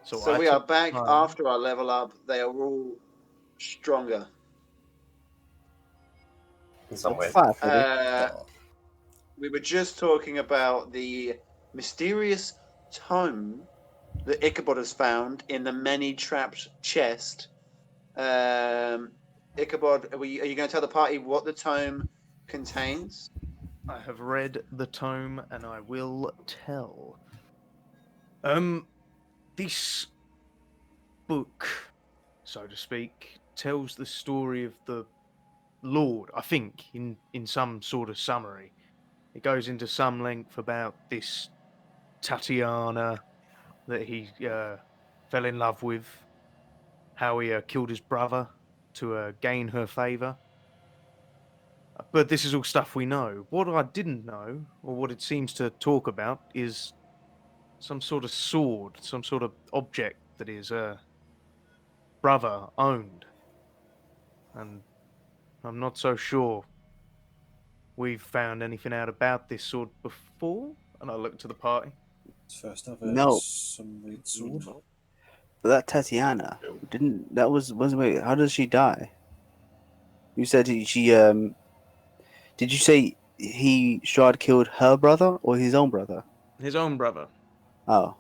So we are back after our level up. They are all stronger. In some ways. We were just talking about the mysterious tome that Ichabod has found in the many-trapped chest. Ichabod, are you going to tell the party what the tome contains? I have read the tome, and I will tell. This book, so to speak, tells the story of the Lord, I think, in some sort of summary. It goes into some length about this Tatiana that he fell in love with, how he killed his brother to gain her favour. But this is all stuff we know. What I didn't know, or what it seems to talk about, is some sort of sword, some sort of object that his brother owned. And I'm not so sure we've found anything out about this sword before. And I look to the party. First ever No. some weird sword. But that Tatiana wait, how does she die? You said she did you say Strahd killed her brother or his own brother? His own brother. Oh.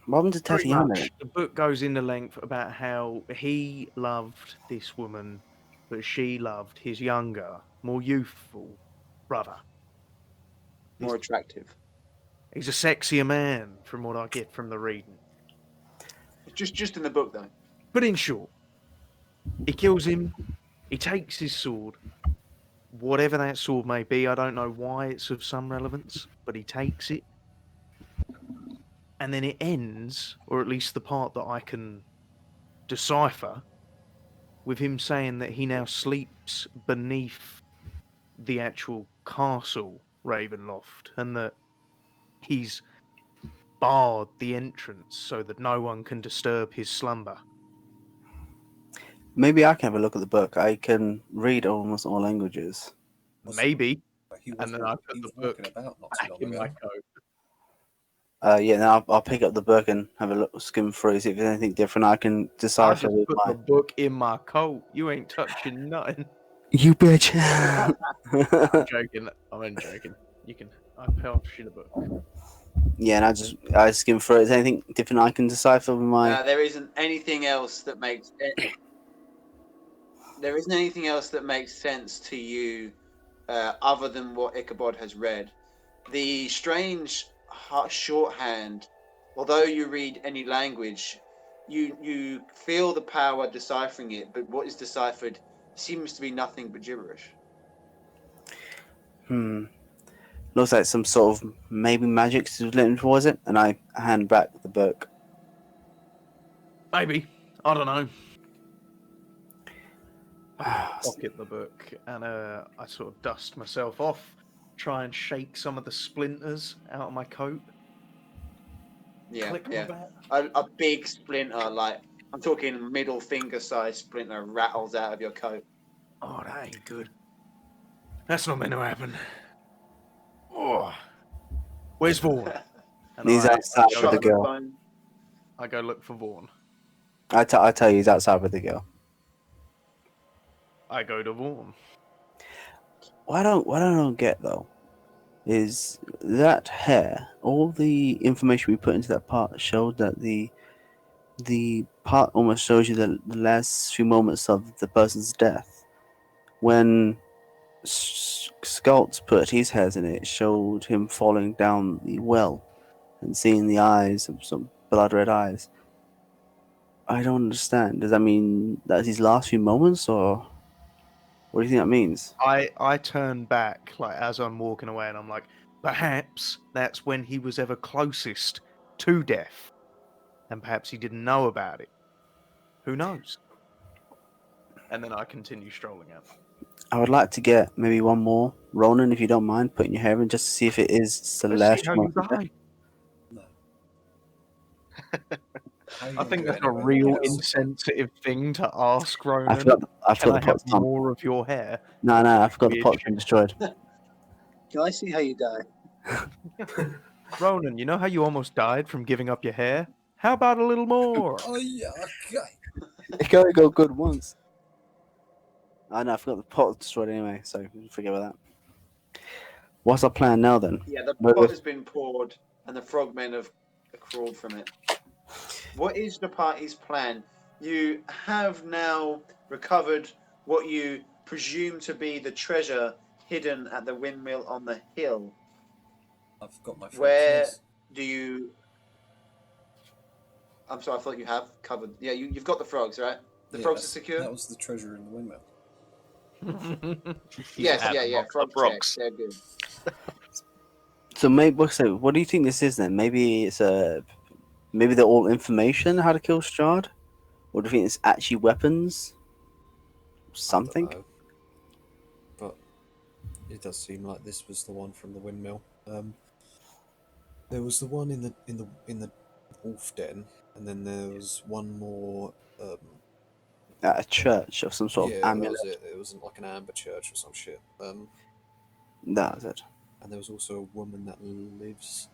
What happened to Pretty Tatiana? much, the book goes into length about how he loved this woman, but she loved his younger, more youthful brother. More attractive. He's a sexier man, from what I get from the reading. Just in the book, though. But in short, he kills him. He takes his sword, whatever that sword may be. I don't know why it's of some relevance, but he takes it. And then it ends, or at least the part that I can decipher, with him saying that he now sleeps beneath the actual castle Ravenloft, and that he's barred the entrance so that no one can disturb his slumber. Maybe I can have a look at the book. I can read almost all languages. Maybe. He was, And then I put he the was book walking about not back too long in ago. my coat. Yeah, now I'll pick up the book and have a look, skim through, see if there's anything different I can I decipher just with put my. the book in my coat. You ain't touching nothing. You bitch! I'm joking. I'm joking. You can. I'll shoot you the book. Yeah, and I skim through it. Is there anything different I can decipher with my? There isn't anything else that makes. There isn't anything else that makes sense to you, other than what Ichabod has read. The strange shorthand, although you read any language, you feel the power deciphering it, but what is deciphered seems to be nothing but gibberish. Looks like some sort of maybe magic is written towards it, and I hand back the book. Maybe. I don't know. I pocket the book and I sort of dust myself off, try and shake some of the splinters out of my coat. Yeah, Click yeah. back. A big splinter, like I'm talking middle finger size splinter, rattles out of your coat. Oh, that ain't good. That's not meant to happen. Oh. Where's Vaughan? And He's outside with Shot the at the girl. bone. I go look for Vaughan. I tell you, he's outside with the girl. I go to Vaughan. What I don't get though is that hair. All the information we put into that part showed that the part almost shows you the last few moments of the person's death. When Sculpt put his hairs in it, showed him falling down the well and seeing the eyes of some blood red eyes. I don't understand. Does that mean that's his last few moments, or what do you think that means? I turn back like as I'm walking away, and I'm like, perhaps that's when he was ever closest to death, and perhaps he didn't know about it. Who knows? And then I continue strolling out. I would like to get maybe one more, Ronan, if you don't mind, putting your hair in just to see if it is the Let's last see how you moment of death. die. No. How you I gonna think do that's it a anyway? real Yes. insensitive thing to ask, Ronan. I forgot Can the I have pot's gone. more of your hair? No, I forgot the Weird pot's shit. been destroyed. Can I see how you die? Ronan, you know how you almost died from giving up your hair? How about a little more? Oh yeah, okay. It can only go good once. I know, I forgot the pot was destroyed anyway, so forget about that. What's our plan now then? Yeah, the Where do pot we- has been poured and the frogmen have crawled from it. What is the party's plan? You have now recovered what you presume to be the treasure hidden at the windmill on the hill. I've got my frog Where keys. do you? I'm sorry, I thought you have covered. Yeah, you've got the frogs, right? The frogs are Yes, secure. that was the treasure in the windmill. Yes, have yeah. lots of Frog check. frogs. They're good. So maybe so what do you think this is then? Maybe it's maybe they're all information how to kill Strahd? Or do you think it's actually weapons? Something? I don't know. But it does seem like this was the one from the windmill. There was the one in the wolf den, and then there was one more. At a church of some sort Yeah, of that amulet. was it. It was like an amber church or some shit. That was it. And there was also a woman that lives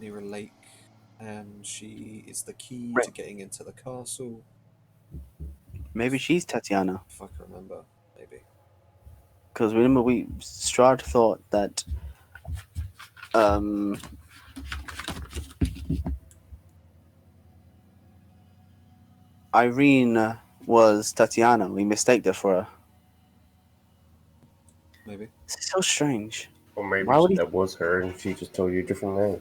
near a lake, and she is the key Right. to getting into the castle. Maybe she's Tatiana. If I can remember, maybe. Because remember Strahd thought that Irene was Tatiana. We mistaked her for her. Maybe. This is so strange. Or maybe Why would he? that was her and she just told you a different name.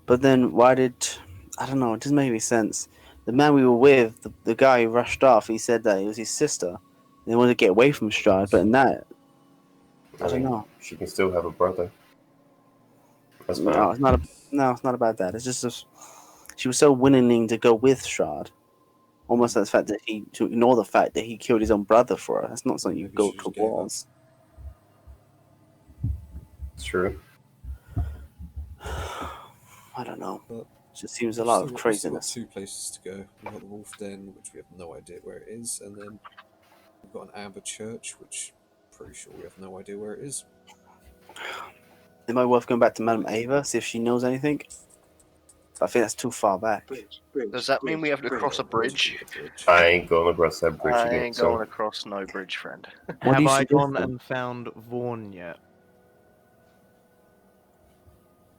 But then why did? I don't know. It doesn't make any sense. The man we were with, the guy who rushed off, he said that it was his sister. They wanted to get away from Strahd, but in that, I don't know. She can still have a brother. That's fine. No, it's not. It's not about that. It's just she was so willing to go with Strahd. Almost the fact that to ignore the fact that he killed his own brother for her. That's not something you Maybe go she just gave up. towards. It's true. I don't know. But It just seems a We've lot still of got- we've still got craziness. 2 places to go. We've got the wolf den, which we have no idea where it is, and then we've got an amber church, which I'm pretty sure we have no idea where it is. It might be worth going back to Madame Ava, see if she knows anything. But I think that's too far back. Bridge. Does that mean we have to cross a bridge? I ain't going across that bridge I again. ain't So going across no bridge, friend. What do Have you I suggest gone then? and found Vaughn yet?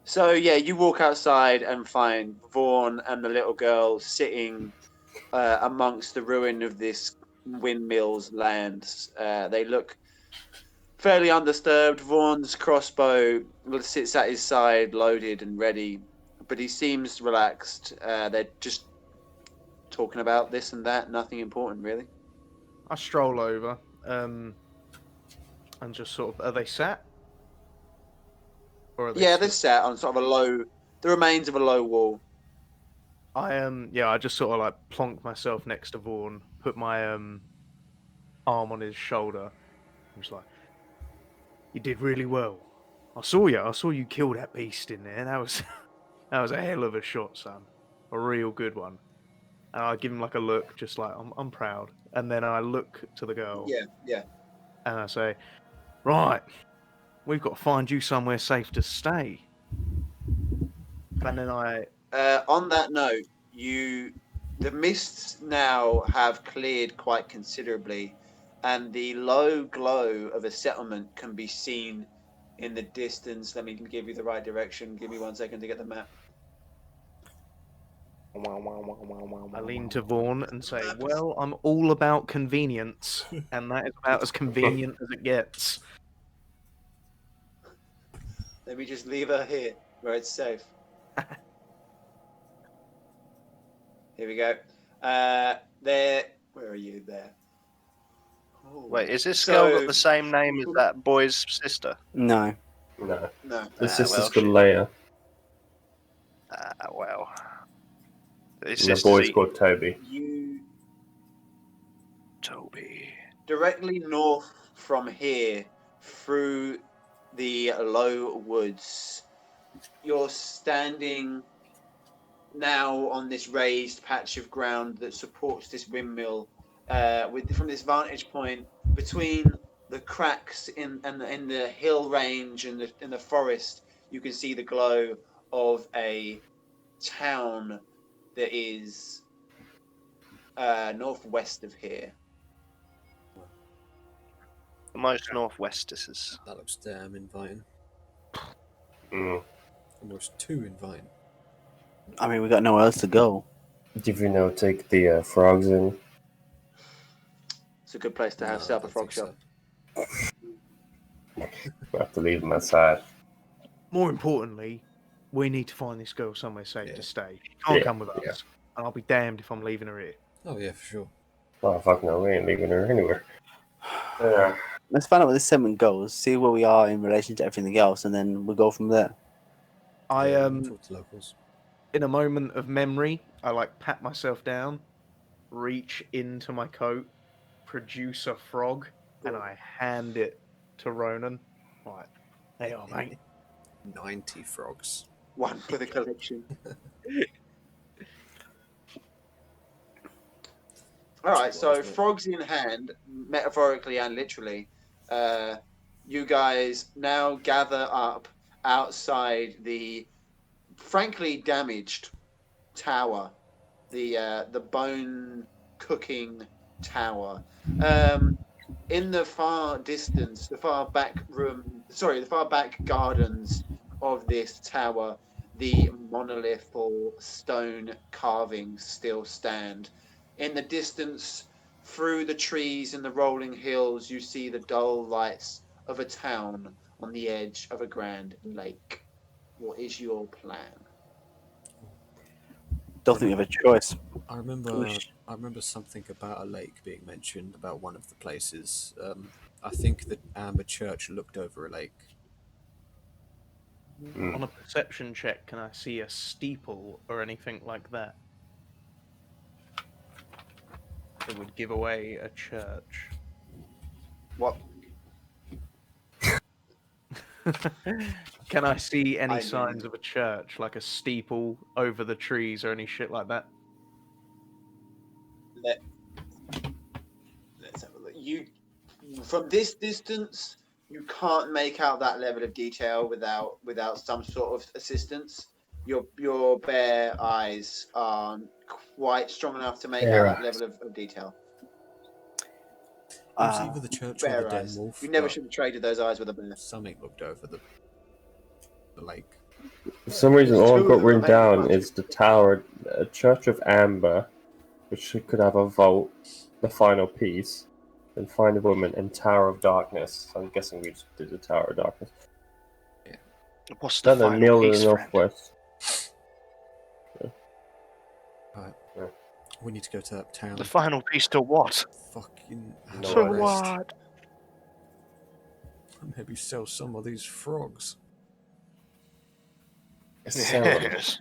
So yeah, you walk outside and find Vaughn and the little girl sitting amongst the ruin of this windmill's lands. They look fairly undisturbed. Vaughn's crossbow sits at his side, loaded and ready, but he seems relaxed. They're just talking about this and that, nothing important really. I stroll over, and just sort of, are they sat? Or are they Yeah, they're stood? sat on sort of the remains of a low wall. I just sort of like plonk myself next to Vaughn, put my arm on his shoulder. I'm just like, you did really well. I saw you kill that beast in there. That was that was a hell of a shot, son. A real good one. And I give him like a look, just like I'm proud. And then I look to the girl Yeah. and I say, right, we've got to find you somewhere safe to stay. And then On that note, the mists now have cleared quite considerably, and the low glow of a settlement can be seen in the distance. Let me give you the right direction. Give me 1 second to get the map. I lean to Vaughn and say, well, I'm all about convenience, and that is about as convenient as it gets. Let me just leave her here where it's safe. Here we go. There. Where are you? There. Oh. Wait, is this So- girl got the same name as that boy's sister? No. no, No. the sister's well, called shit. Leia, Well. His and the sister's boy's eating called Toby. You Toby. directly north from here through the low woods. You're standing now on this raised patch of ground that supports this windmill. From this vantage point, between the cracks in the hill range and in the forest, you can see the glow of a town that is northwest of here. The most northwesters. That looks damn inviting. Mm. Almost too inviting. I mean, we got nowhere else to go. Did we now take the frogs in? It's a good place to have No, set I up a don't frog think shop. so. We have to leave them outside. More importantly, we need to find this girl somewhere safe Yeah. to stay. She can't Yeah, come with us, yeah. and I'll be damned if I'm leaving her here. Oh yeah, for sure. Oh, fuck no, we ain't leaving her anywhere. Yeah. Let's find out where this segment goes, see where we are in relation to everything else, and then we'll go from there. I Yeah, talk to locals. in a moment of memory, I like pat myself down, reach into my coat, produce a frog, and I hand it to Ronan. Right, there you are, mate. 90 frogs. One for the collection. All right, so frogs in hand, metaphorically and literally, you guys now gather up outside the frankly damaged tower, the bone cooking tower. In the far distance, the far back gardens of this tower, the monolith or stone carvings still stand. In the distance, through the trees and the rolling hills, you see the dull lights of a town on the edge of a grand lake. What is your plan? Don't think we have a choice. I remember something about a lake being mentioned about one of the places. I think that Amber Church looked over a lake. On a perception check, can I see a steeple or anything like that? It would give away a church. What? Can I see any I signs mean- of a church, like a steeple over the trees or any shit like that? Let's have a look. From this distance, you can't make out that level of detail without some sort of assistance. Your bare eyes aren't quite strong enough to make out that level of detail. It was either the church or the Bare Den eyes. Wolf. You never but should have traded those eyes with a bear. Something looked over the lake. For some reason, all I've Two got of them written make a down bunch is of- the Tower, a Church of Amber, which could have a vault, the final piece, then Find a Woman, and Tower of Darkness. So I'm guessing we just did the Tower of Darkness. What's the Then a final mill in piece, the friend? northwest. We need to go to that town. The final piece to what? Fucking No To idea. what? Maybe sell some of these frogs. Sell them. Yes.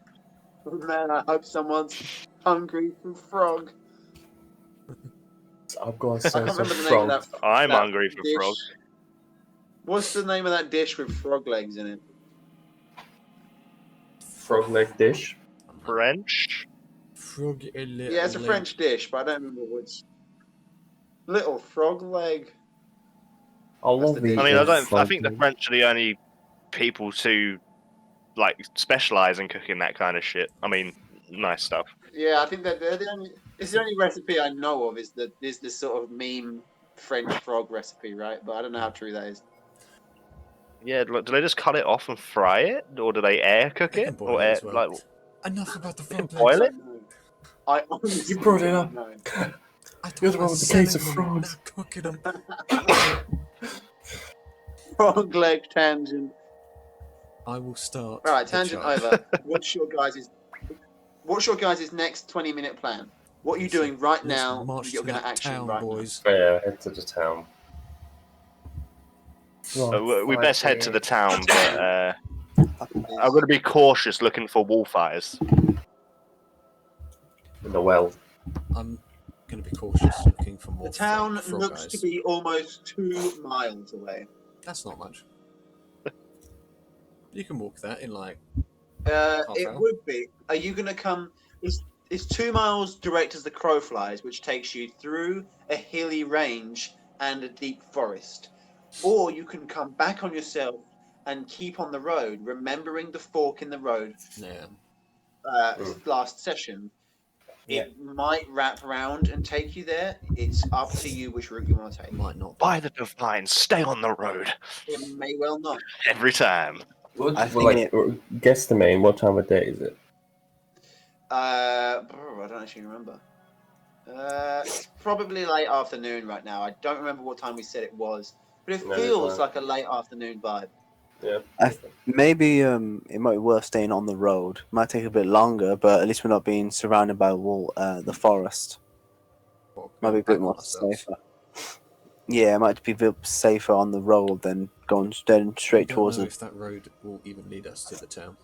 Man, I hope someone's hungry for frog. I've got to I sell can't some remember the name of frogs. that. I'm that hungry for dish. frog. What's the name of that dish with frog legs in it? Frog leg dish. French? Frog a little Yeah, it's a leg. French dish, but I don't remember which. Little frog leg. I That's love the eating dish. I think the frog. French are the only people to like specialize in cooking that kind of shit. I mean, nice stuff. Yeah, I think that they're the only. It's the only recipe I know of is this sort of meme French frog recipe, right? But I don't know how true that is. Yeah, do they just cut it off and fry it, or do they air cook They it, can boil or it air as well. like? Enough about the They can frog boil legs. it? I honestly You brought it don't up. know. I You're the thought one I with the was case of selling them, frogs. not cooking them. Frog leg tangent. I will start. All right, the tangent charge. over. What's your guys' next 20-minute plan? What are you doing right Let's now? march You're to going to that action town, right boys. Yeah, head to the town. We best head to the town, but I'm going to be cautious looking for wolf eyes. In the well. I'm going to be cautious looking for more The town frog looks eyes. to be almost 2 miles away. That's not much. You can walk that in like It hour? would be. Are you going to come? It's 2 miles direct as the crow flies, which takes you through a hilly range and a deep forest. Or you can come back on yourself and keep on the road, remembering the fork in the road Yeah. last session. Yeah. It might wrap round and take you there. It's up to you which route you want to take. Might not. By the divine, stay on the road It may well not. every time. I Well, think guesstimate, what time of day is it? I don't actually remember. It's probably late afternoon right now. I don't remember what time we said it was, but it No, it's feels fine. like a late afternoon vibe. Yeah. maybe it might be worth staying on the road. Might take a bit longer, but at least we're not being surrounded by the forest. Or Might be a back bit on more ourselves. safer. Yeah, it might be a bit safer on the road than going straight I don't towards know it. if that road will even lead us to the town.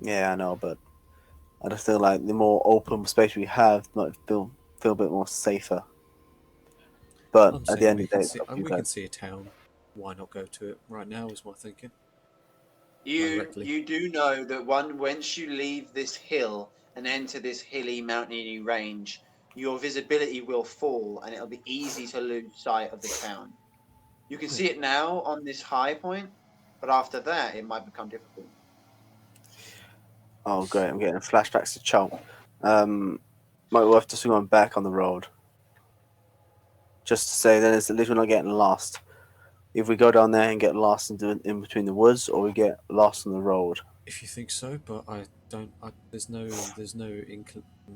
Yeah, I know, but I just feel like the more open space we have might feel a bit more safer. But I'm at the saying end we of the can day, see. it's not too We bad. can see a town. Why not go to it right now? Is my thinking. You Directly. do know that once you leave this hill and enter this hilly mountainy range, your visibility will fall and it'll be easy to lose sight of the town. You can see it now on this high point, but after that it might become difficult. Oh, great! I'm getting flashbacks to Chomp. Might be worth just going back on the road, just to say that at least we're not getting lost. If we go down there and get lost in between the woods, or we get lost on the road. If you think so, but I don't. There's no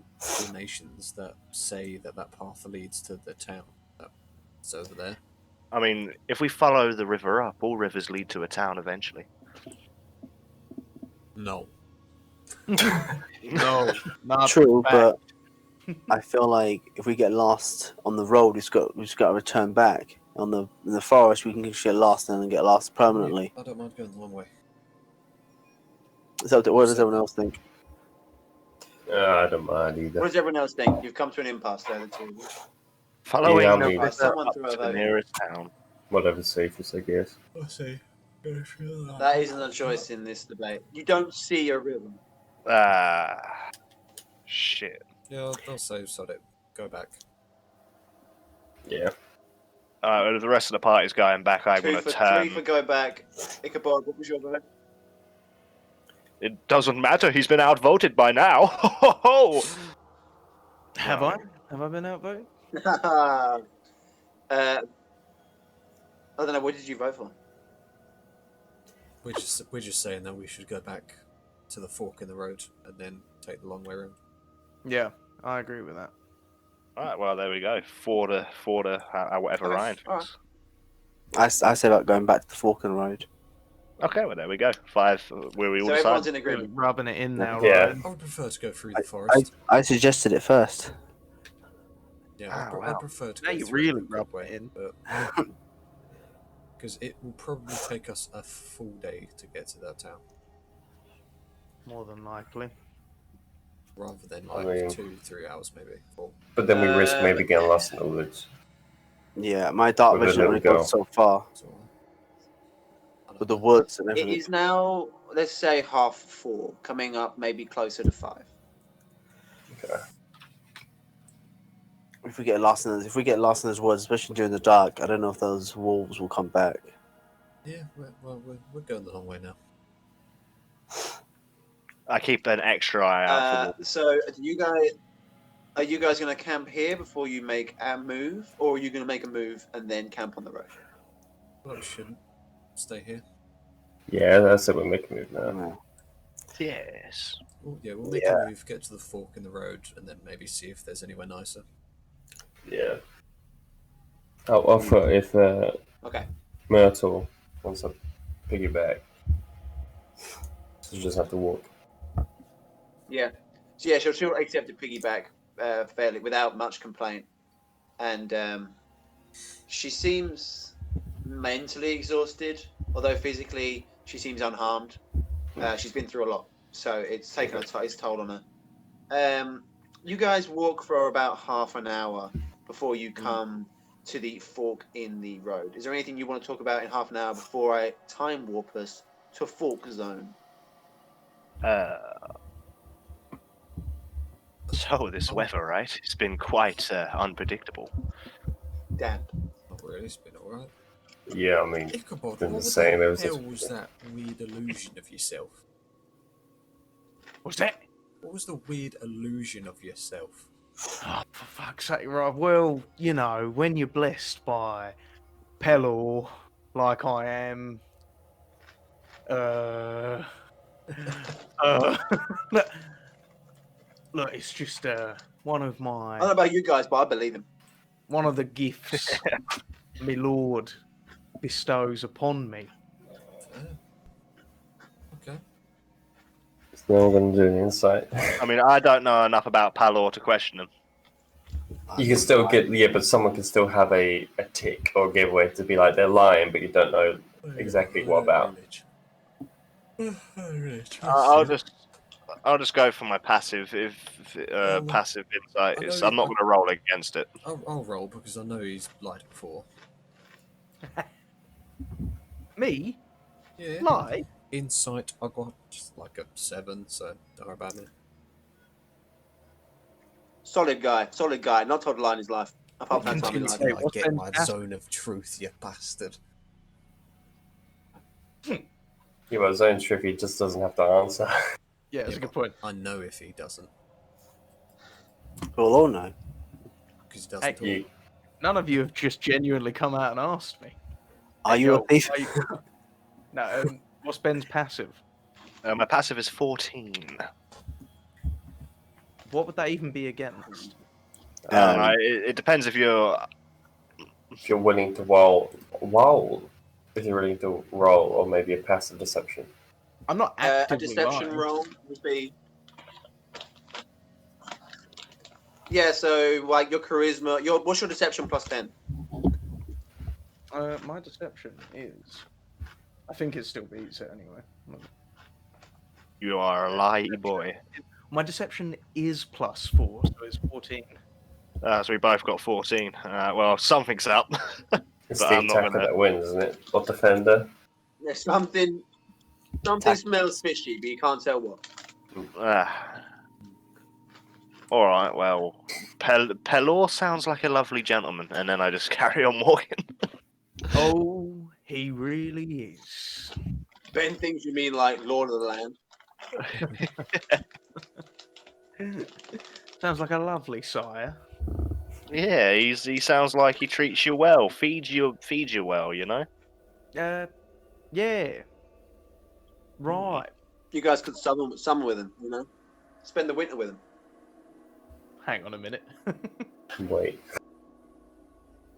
inclinations that say that path leads to the town. That's over there. I mean, if we follow the river up, all rivers lead to a town eventually. No. No, not True, back. but I feel like if we get lost on the road, we just got to return back. In the forest, we can just get lost and then get lost permanently. I don't mind going the long way. So, what does said everyone that. else think? I don't mind What either. does everyone else think? You've come to an impasse there, the two of you. Following Yeah, I the mean- river Someone up throw a to the vote in. nearest town. Whatever's safest, I guess. I see. That isn't a choice in this debate. You don't see a river. Ah, shit. Yeah, I'll say sod it. Go back. Yeah. The rest of the party's going back. I'm Two going to for three turn. for go back. Ichabod, what was your vote? It doesn't matter. He's been outvoted by now. Ho, ho, ho. Have No. I? Have I been outvoted? I don't know. What did you vote for? We're just saying that we should go back to the fork in the road and then take the long way around. Yeah, I agree with that. All right. Well, there we go. Four to whatever Okay, Ryan all right. thinks. I say about going back to the fork in the road. Okay. Well, there we go. Five. Where we all So decide. everyone's in Really agreement. rubbing it in now, Yeah. Ryan. I would prefer to go through the forest. I suggested it first. Yeah, Ah, I'd wow. prefer to Now go you through really the rubbed way, it in. but because it will probably take us a full day to get to that town, More than likely. rather than I like mean- 2-3 hours maybe. Or But then we risk maybe getting lost in the woods. Yeah, my dark With a vision little only go. goes so far so, I don't with the know. woods and It everything. is now, let's say, 4:30, coming up maybe closer to 5. Okay. If we get lost in those woods, especially during the dark, I don't know if those wolves will come back. Yeah, we're going the long way now. I keep an extra eye out for So, are you guys going to camp here before you make a move, or are you going to make a move and then camp on the road? Well, we shouldn't stay here. Yeah, that's it. We're making a move now. No. the. Yes. Well, yeah, we'll make Yeah. a move, get to the fork in the road, and then maybe see if there's anywhere nicer. Yeah. I'll offer if Okay. Myrtle wants a piggyback. So you just have to walk. Yeah. So yeah, she'll accept a piggyback fairly without much complaint, and she seems mentally exhausted, although physically she seems unharmed. She's been through a lot, so it's taken its toll on her. You guys walk for about half an hour before you come to the fork in the road. Is there anything you want to talk about in half an hour before I time warp us to Fork Zone. So this weather, right? It's been quite unpredictable. Damn. Not really, it's been alright. Yeah, I mean, Ichabod, been what the same the ever hell since. was that weird illusion of yourself? What's that? What was the weird illusion of yourself? Oh, for fuck's sake, right. Well, you know, when you're blessed by Pelor, like I am, uh, look, look, it's just one of I don't know my about you guys, but I believe him. one of the gifts my lord bestows upon me. Fair. Okay. It's no one going to do an insight. I mean, I don't know enough about Palor to question him. You can still get, yeah, but someone can still have a tick or giveaway to be like they're lying, but you don't know exactly what about. I'll just go for my passive. If Well, passive insight I is, know- I'm not going to roll against it. I'll roll because I know he's lied before. Me? Yeah. Lie? Insight, I got just like a 7, so don't worry about me. Solid guy. Not told a lie in his life. Apart from that time he lied. Hey, Until I what's get been my happening? zone of truth, you bastard. Yeah, but Zone Triffy just doesn't have to answer. Yeah, that's Yeah, a good but point. I know if he doesn't, We'll all know. because he doesn't Hey, talk. You, None of you have just genuinely come out and asked me. Are Hey, you yo, a thief? are you- No, what's Ben's passive? My passive is 14. What would that even be against? I don't know. It depends if you're. if you're willing to roll, if you're willing to roll, or maybe a passive deception. I'm not A actively deception lying. roll would be. Yeah, so like your charisma, what's your deception plus 10? My deception is. I think it still beats it anyway. You are a lie boy. My deception is +4, so it's 14. So we both got 14. Well, something's up. It's But the I'm not attacker gonna- that wins, isn't it? Or defender. There's something smells fishy, but you can't tell what. All right. Well, Pelor sounds like a lovely gentleman, and then I just carry on walking. Oh, he really is. Ben thinks you mean like Lord of the Land. Sounds like a lovely sire. Yeah, he sounds like he treats you well, feeds you well. You know. Yeah. Right. You guys could summer with him, you know? Spend the winter with him. Hang on a minute. Wait.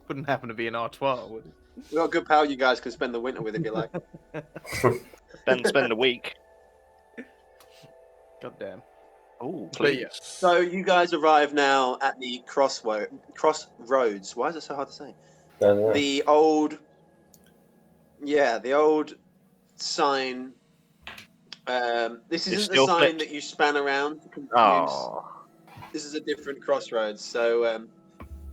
Wouldn't happen to be an artois, would it? We got a good pal you guys could spend the winter with if you like. Then spend the week. God damn. Oh, But please. yeah. So you guys arrive now at the crossroads. Why is it so hard to say? I don't know. The old sign. This It's isn't the still sign flipped. that you span around to confuse. Oh. This is a different crossroads. So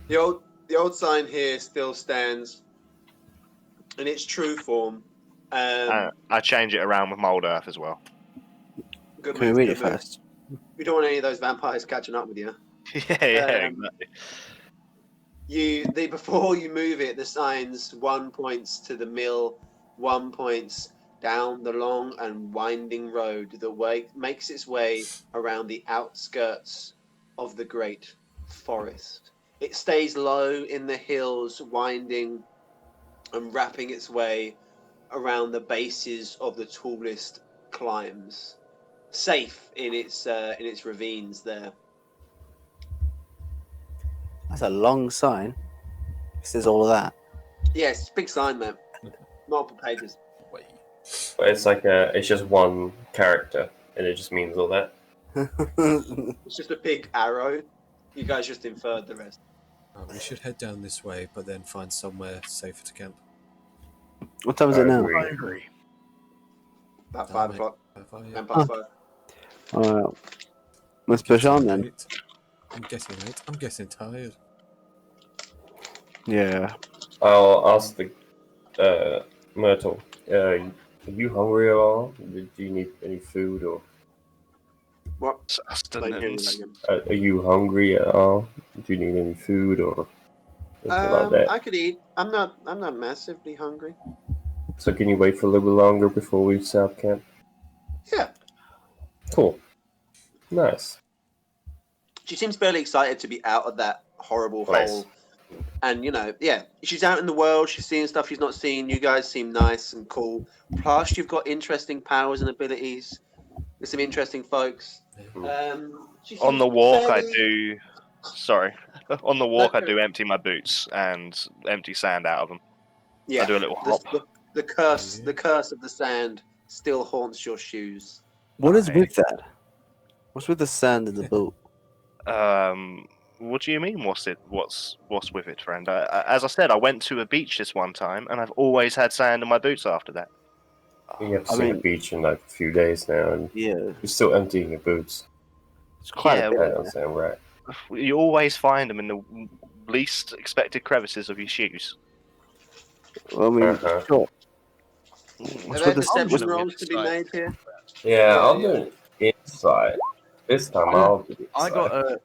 the old sign here still stands in its true form. I change it around with mold earth as well. Good Can we move, read good it move. first? We don't want any of those vampires catching up with you. yeah, exactly. Before you move it, the signs, one points to the mill, one points down the long and winding road that makes its way around the outskirts of the great forest. It stays low in the hills, winding and wrapping its way around the bases of the tallest climbs, safe in its ravines there. That's a long sign. It says all of that. Yes, big sign, man. Multiple pages. Wait. But it's like it's just one character, and it just means all that. It's just a big arrow. You guys just inferred the rest. We should head down this way, but then find somewhere safer to camp. What time is it now? Agree. I agree. About Oh, 5 mate. o'clock. Yeah. 10 past 5. Alright. Let's push on then. Late. I'm getting late. I'm getting tired. Yeah. I'll ask the Myrtle. Are you hungry at all? Do you need any food or What? Like, Sustenance. are you hungry at all? Do you need any food or anything like that? I could eat. I'm not massively hungry. So can you wait for a little bit longer before we set up camp? Yeah. Cool. Nice. She seems fairly excited to be out of that horrible Nice. hole. And, yeah, she's out in the world. She's seeing stuff she's not seen. You guys seem nice and cool. Plus, you've got interesting powers and abilities with some interesting folks. She On seems the walk, I fairly- do. Sorry. On the walk, I Okay. do empty my boots and empty sand out of them. Yeah, I do a little hop. the curse of the sand still haunts your shoes. What is Aye. with that? What's with the sand in the boat? What do you mean? What's with it, friend? As I said, I went to a beach this one time, and I've always had sand in my boots after that. You have I seen a mean- beach in like a few days now, and Yeah, you're still emptying your boots. it's quite Yeah, a bit. That doesn't sound right. You always find them in the least expected crevices of your shoes. Well, I mean, Uh-huh. sure. Are What's there with the deception sand? rolls to be made here? Yeah, I'll do an insight. This time I'll do the I got insight.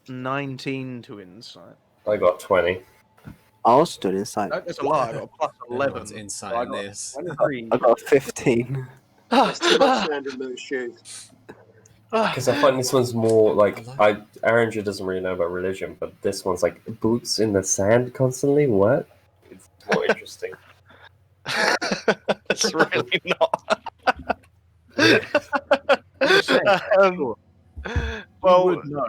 a 19 to insight. I got 20. I also did insight. No, that's a lie. I got a plus 11. Everyone's insight So I in got this. 23. I got a 15. There's too much sand in those shoes. Because I find this one's more like Aranger doesn't really know about religion, but this one's like boots in the sand constantly. What? It's more interesting. It's really not. Sure. Well, You would know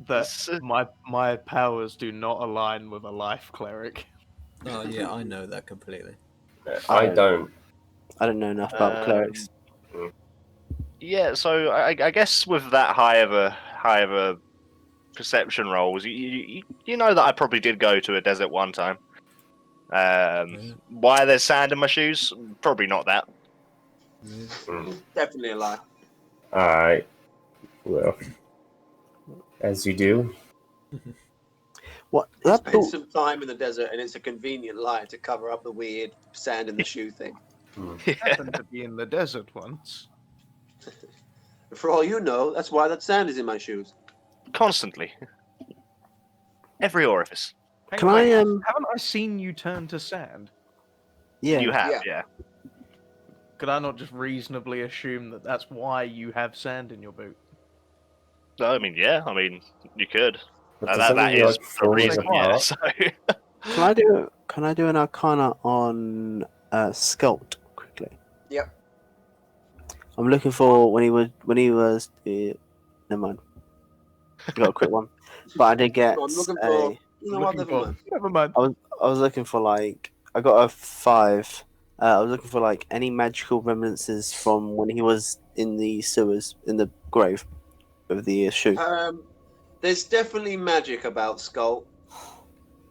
that s- my powers do not align with a life cleric. Oh yeah, I know that completely. I don't. I don't know enough about clerics. yeah. So I guess with that high of a perception rolls, you know that I probably did go to a desert one time. Why there's sand in my shoes? Probably not that. Definitely a lie. Alright. Well, as you do. What? That Spend boat? some time in the desert, and it's a convenient lie to cover up the weird sand in the shoe thing. Happened to be in the desert once. For all you know, that's why that sand is in my shoes. Constantly. Every orifice. Hang Can on, I wait, Haven't I seen you turn to sand? Yeah. You have, Yeah. yeah. Could I not just reasonably assume that that's why you have sand in your boot? No, I mean, yeah. I mean, you could. But does That mean you're, is like, the falling reason. Yeah. apart? So. Can I do an Arcana on Sculpt quickly? Yep. I'm looking for when he was. Never mind. I got a quick one, but I did get. So I'm looking a- for. You know what? Looking Never for- mind. Never mind. I was looking for like I got a 5. I was looking for like any magical reminiscences from when he was in the sewers in the grave with the shoe. There's definitely magic about Skull,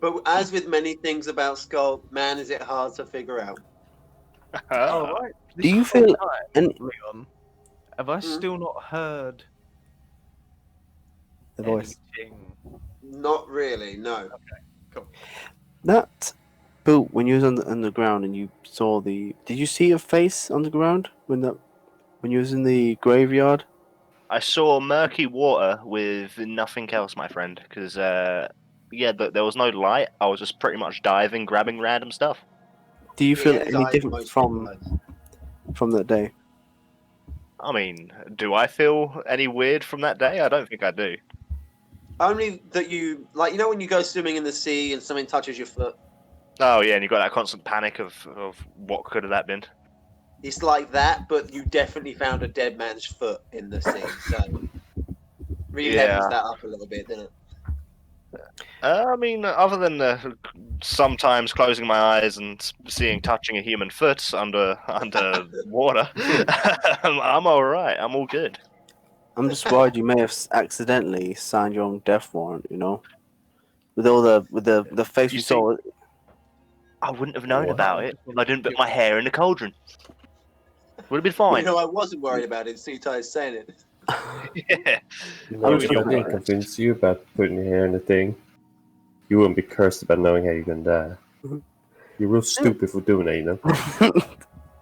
but as with many things about Skull, man, is it hard to figure out. Oh, right. Do you This whole feel- time, and- Leon, have I still not heard The voice. anything? Not really, no. That boot when you was on the ground and you saw the. Did you see a face on the ground when you was in the graveyard? I saw murky water with nothing else, my friend. Because, there was no light. I was just pretty much diving, grabbing random stuff. Do you feel Yeah, any dive different most from people that day? I mean, do I feel any weird from that day? I don't think I do. Only that you when you go swimming in the sea and something touches your foot. Oh yeah, and you got that constant panic of what could have that been. It's like that, but you definitely found a dead man's foot in the sea. So really Yeah. levels that up a little bit, doesn't it? I mean, other than sometimes closing my eyes and touching a human foot under water, I'm all right. I'm all good. I'm just worried you may have accidentally signed your own death warrant. You know, with all the face You you see- saw. I wouldn't have known What? about it if I didn't put my hair in the cauldron. Would have been You fine. know, I wasn't worried about it. Sita is saying it. Yeah. No, I'm if just I looking didn't at it. convince you about putting your hair in the thing, you wouldn't be cursed about knowing how you're gonna die. Mhm. You're real stupid for doing that, you know?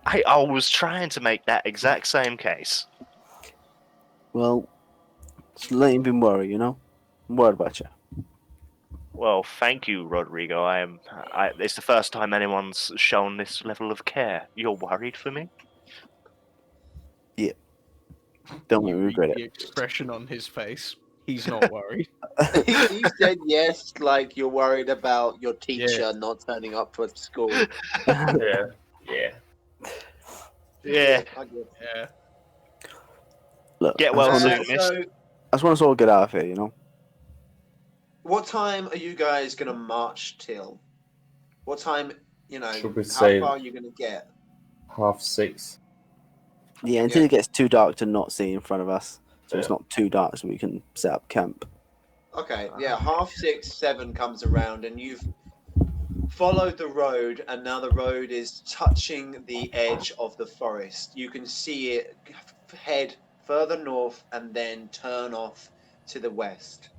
I was trying to make that exact same case. Well, just let him be worried, you know? I'm worried about you. Well, thank you, Rodrigo. It's the first time anyone's shown this level of care. You're worried for me? Don't make You me read regret the it. expression on his face. He's not worried. He said yes, like you're worried about your Yeah. teacher not turning up to school. Yeah. Yeah. Yeah. I guess. Yeah. Look, Get I well just soon, wanna- miss. So, I just want us all to get out of here, you know? what time are you guys gonna march till? What time? Should we How say far are you gonna get? 6:30? Yeah, until Yeah. it gets too dark to not see in front of us. So it's Yeah. not too dark so we can set up camp. Okay, yeah, 6:30, 7 comes around, and you've followed the road, and now the road is touching the edge of the forest. You can see it head further north and then turn off to the west.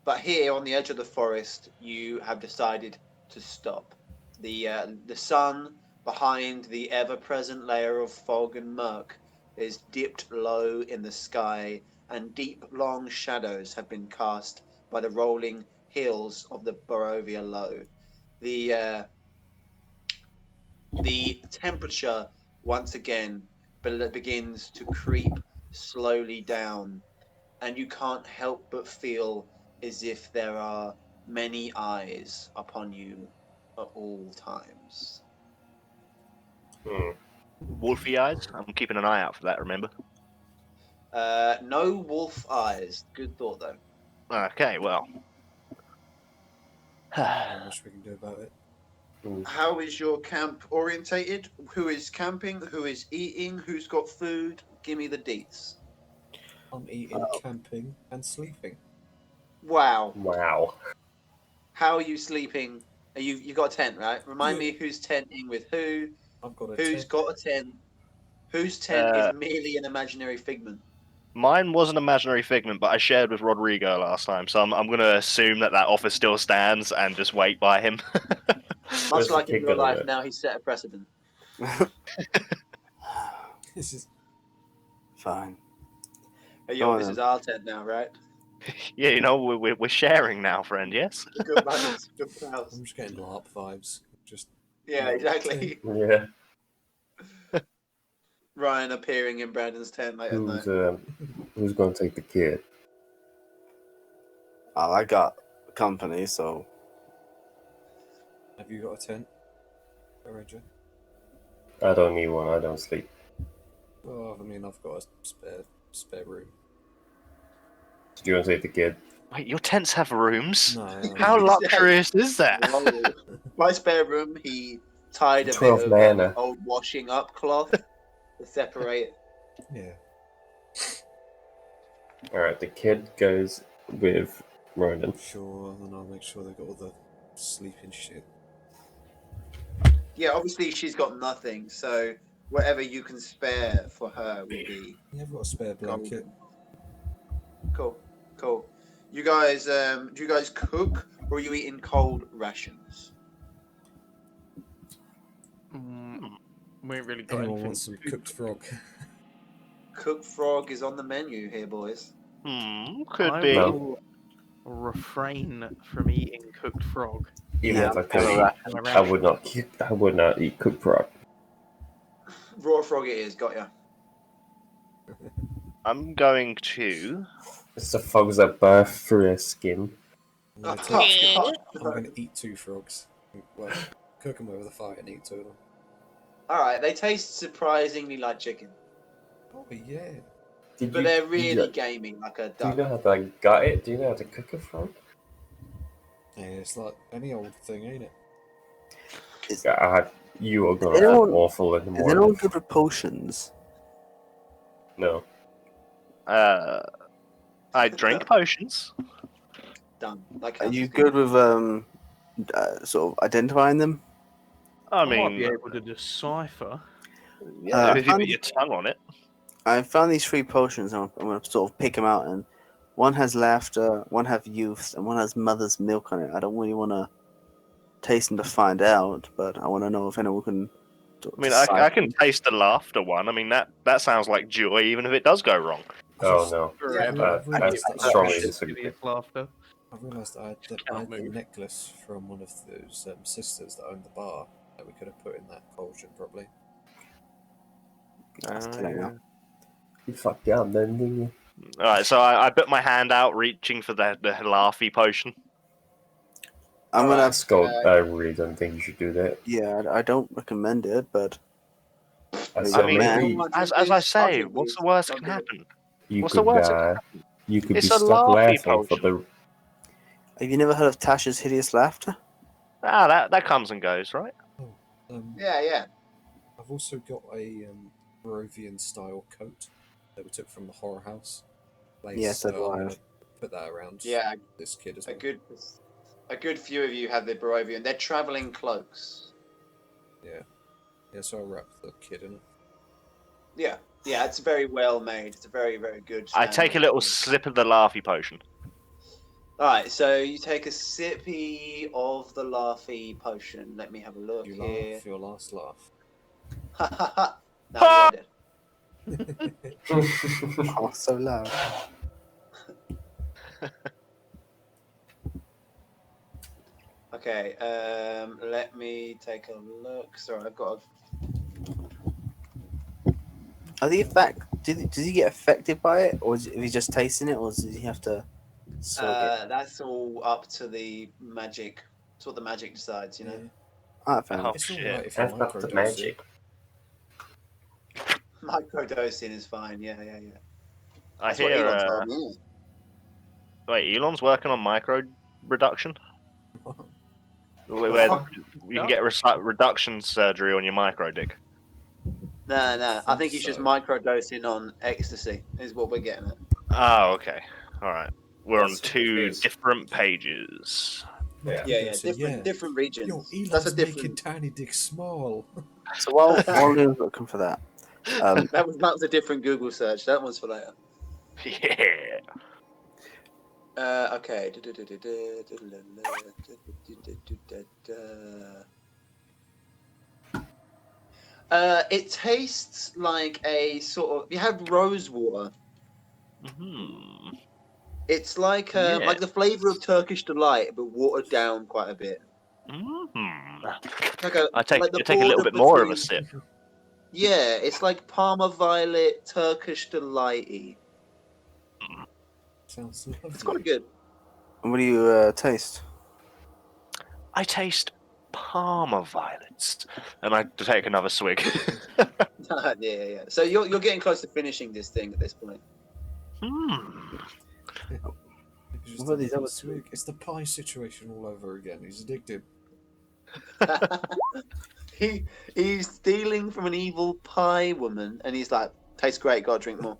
But here on the edge of the forest, you have decided to stop. The sun behind the ever-present layer of fog and murk is dipped low in the sky, and deep, long shadows have been cast by the rolling hills of the Barovia Low. The uh, the temperature once again begins to creep slowly down, and you can't help but feel as if there are many eyes upon you at all times. Hmm. Wolfy eyes? I'm keeping an eye out for that, remember? No wolf eyes. Good thought, though. Okay, well. Not much we can do about it. How is your camp orientated? Who is camping? Who is eating? Who's got food? Give me the deets. I'm eating, camping, and sleeping. Wow. Wow. How are you sleeping? You got a tent, right? Remind Yeah. me who's tenting with who? I've got a Who's tent. got a tent? Whose tent is Uh, merely an imaginary figment? Mine was an imaginary figment, but I shared with Rodrigo last time, so I'm going to assume that offer still stands and just wait by him. Much Where's the like in kid real gonna life, live? now he's set a precedent. This is Fine. Hey, Go yo, on this then. is our tent now, right? Yeah, we're sharing now, friend. Yes. Good buddies, good pals. I'm just getting LARP vibes. Just Yeah, exactly. Yeah. Ryan appearing in Brandon's tent late at night. Who's gonna take the kid? I got company, so have you got a tent, Roger? I don't need one. I don't sleep. Well, I mean, I've got a spare room. Do you want to take the kid? Wait, your tents have rooms? No, How He said- luxurious is that? Whoa. My spare room, he tied a 12 bit of mana. old washing up cloth to separate. yeah. All right, the kid goes with Ronan. Sure, and then I'll make sure they've got all the sleeping shit. Yeah, obviously she's got nothing, so whatever you can spare for her will be Yeah, I've got a spare blanket. golden. Cool. You guys, do you guys cook or are you eating cold rations? We ain't really got Anyone anything. wants some cooked frog? Cooked frog is on the menu here, boys. Could I be. No. will refrain from eating cooked frog. Even Yeah, if I have a could ration. eat, I would not eat cooked frog. Raw frog it is, got ya. I'm going to. It's the frogs that birth through their skin. I'm going to eat 2 frogs. Well, cook them over the fire and eat 2 of them. Alright, they taste surprisingly like chicken, Oh yeah. but they're really gamey like a Do you duck. know how to gut it? Do you know how to cook a frog? Yeah, it's like any old thing, ain't it? You are gonna Anyone- feel awful in the Is anyone morning. good with potions? No. I drink potions. Done. Like Are you Hunters good do. with sort of identifying them? I I might mean, be able to decipher. yeah, if you I'm- put your tongue on it. I found these 3 potions. And I'm going to sort of pick them out, and one has laughter, one has youth, and one has mother's milk on it. I don't really want to taste them to find out, but I want to know if anyone can I mean, I can taste the laughter one. I mean, that sounds like joy, even if it does go wrong. Oh no. Forever. I strongly disagree. Hideous laughter. I realised I had Cannot the move. necklace from one of those sisters that owned the bar that we could have put in that cauldron probably. That's killing now. You fucked down then, didn't you? All right, so I put my hand out, reaching for the laughy potion. I'm gonna. Let's go. I really don't think you should do that. Yeah, I don't recommend it, but I I mean, maybe as I say, what's the worst can happen? you what's the could worst? you could It's be a stuck laughy laughing for potion. the. have you never heard of Tasha's hideous laughter? That comes and goes, right? Yeah. I've also got a Barovian style coat that we took from the horror house place. Yes, I do. I'm gonna put that around Yeah, this kid as a well. good few of you have the Barovian. They're traveling cloaks. Yeah, so I wrapped the kid in it. Yeah, it's very well made. It's a very, very good. I take a little sip of the laughy potion. All right, so you take a sippy of the laughy potion. Let me have a look You here. laugh your last laugh. Ha ha ha! No, you did. Oh, so loud. Okay, let me take a look. Sorry, I've got. Are the effect? Does he get affected by it, or is he just tasting it, or does he have to? That's all up to the magic. It's what the magic decides, you know. Ah, fair Oh, enough. It's shit. alright if you That's not the microdose magic. Microdosing is fine. Yeah. I That's what hear. Elon told me. Wait, Elon's working on micro reduction. it. Where you can get reduction surgery on your micro dick. No. I think he's just So- microdosing on ecstasy. Is what we're getting at. Oh, okay. All right. We're on That's what it two is. different pages. Yeah. Yeah. Microdosing, Different regions. Yo, Elon's That's a making different. tiny dick small. So while we were looking for that, That was a different Google search. That one's for later. Yeah. Okay. It tastes like a sort of. You have rose water. Hmm. It's like Yeah. like the flavor of Turkish delight, but watered down quite a bit. Hmm. Like a, I take like the I take a little border bit more of a between- sip. Yeah, it's like Parma Violet, Turkish delighty. Sounds lovely. It's quite good. what do you taste? I taste Parma violets, and I take another swig. yeah. So you're getting close to finishing this thing at this point. Hmm. It's just What are these a other swig. It's the pie situation all over again. He's addicted. He's stealing from an evil pie woman, and he's like, tastes great. Gotta drink more.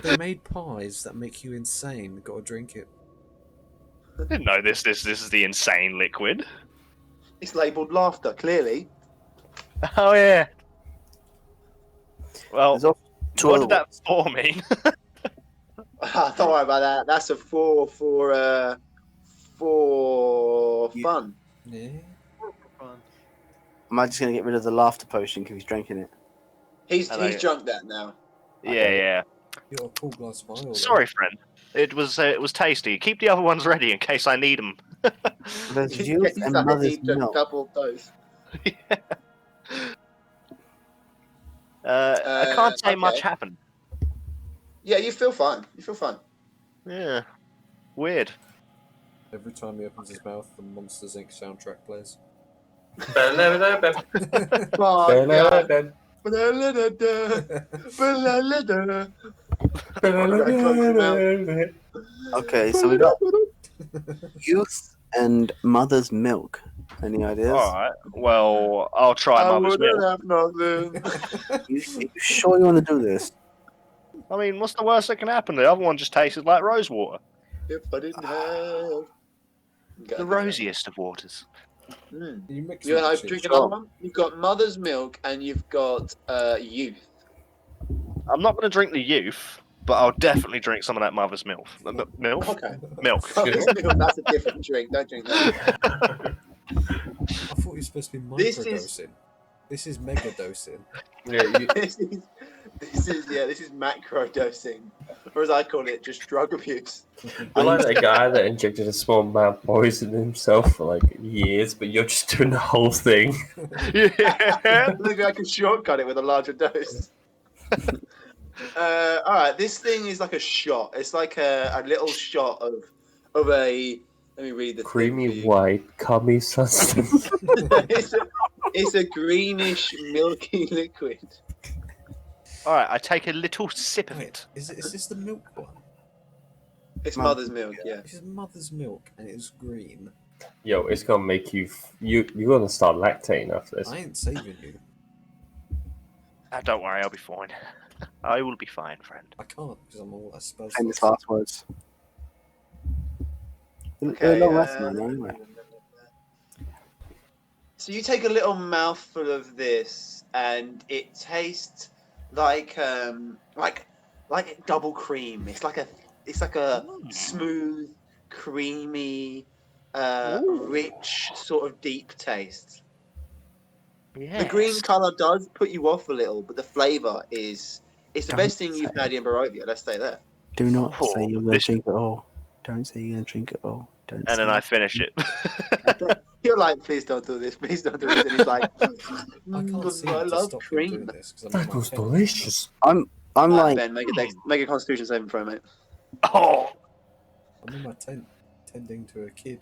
They made pies that make you insane. Gotta drink it. I didn't know this is the insane liquid. It's labelled laughter. Clearly. Oh yeah. Well, There's also two what other did that 4 mean? Don't worry about that. That's a 4 for fun. Yeah. Am I just gonna get rid of the laughter potion because he's drinking it? He's I like it. drunk that now. Yeah. You got a cool glass of oil. Sorry, friend. It was tasty. Keep the other ones ready in case I need them. There's He's youth and like, mother's eat a milk. couple of those. I can't say much okay. happened. Yeah, you feel fine. Yeah. Weird. Every time he opens his mouth, the Monsters Inc. soundtrack plays. Oh, God. Okay, so we got youth and mother's milk. Any ideas? Alright. Well, I'll try I Mother's wouldn't Milk. have nothing. You sure you want to do this? I mean, what's the worst that can happen? The other one just tasted like rose water. If I didn't have The rosiest of waters. You mix You and I it, drink shit. another one. You've got mother's milk and you've got youth. I'm not going to drink the youth, but I'll definitely drink some of that Mother's Milk. Milk? Okay. Milk. Mother's milk, that's a different drink. Don't drink that. I thought you supposed to be This is- microdosing. This is mega dosing. Yeah, you, this is macro dosing, or as I call it, just drug abuse. you're like that guy that injected a small amount of poison in himself for like years, but you're just doing the whole thing. Yeah. Maybe I can shortcut it with a larger dose. All right, this thing is like a shot. It's like a little shot of a. Let me read the thing for Creamy you. white, cummy substance. It's a greenish, milky liquid. All right, I take a little sip of Wait, it. is this the milk one? It's mother's milk, yeah. This is mother's milk, and it's green. Yo, it's gonna make you. You're gonna start lactating after this. I ain't saving you. Don't worry, I'll be fine. I will be fine, friend. I can't because I'm all spell Famous slots. last words. Okay, Long rest, man, anyway. So you take a little mouthful of this, and it tastes like double cream. It's like a smooth, creamy, rich, sort of deep taste. Yes. The green color does put you off a little, but the flavor is it's the Don't best thing you've say. had in Barovia. Let's say that. Do not Oh, say you're going to this- drink it all. Don't say you're going to drink it all. Don't And say then I it. finish it. You're like, please don't do this. Please don't do this. And he's like, I can't see I it to love stop him cream. doing this because I'm That on my was pen. delicious. I'm like, Ben, make a Constitution saving throw, mate. Oh, I'm in my tent, tending to a kid.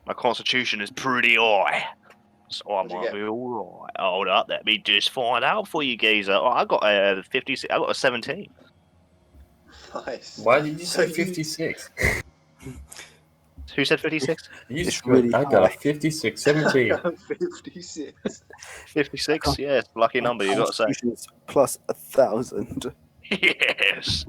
my constitution is pretty high, so I What'd you might get? be all right. Hold up, let me just find out for you, geezer. Oh, I got a 56. I got a 17. Nice. Why did you So say you- 56? Who said 56? You It's just really I got a high. 56, 17. 56. 56. Yes, lucky number. You got to say. Constitution's plus 1,000. Yes.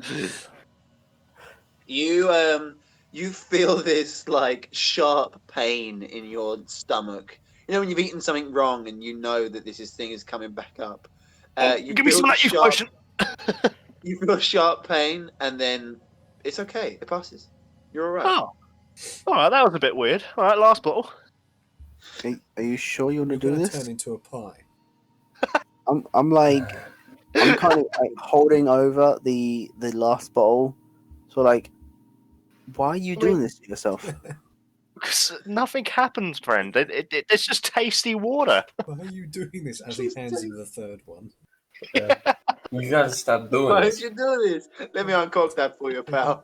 You feel this like sharp pain in your stomach. You know when you've eaten something wrong and you know that this thing is coming back up. You Give me feel some of that youth sharp- potion. You feel sharp pain, and then it's okay. It passes. You're all right. Oh, all right. That was a bit weird. All right, last bottle. Are you sure you want to You're do going to this? turn into a pie. I'm kind of like holding over the last bottle. So like, why are you doing this to yourself? Because nothing happens, friend. It's just tasty water. Why are you doing this as he hands you the third one? You gotta stop doing Why this. did you do this? Let me uncork that for you, pal.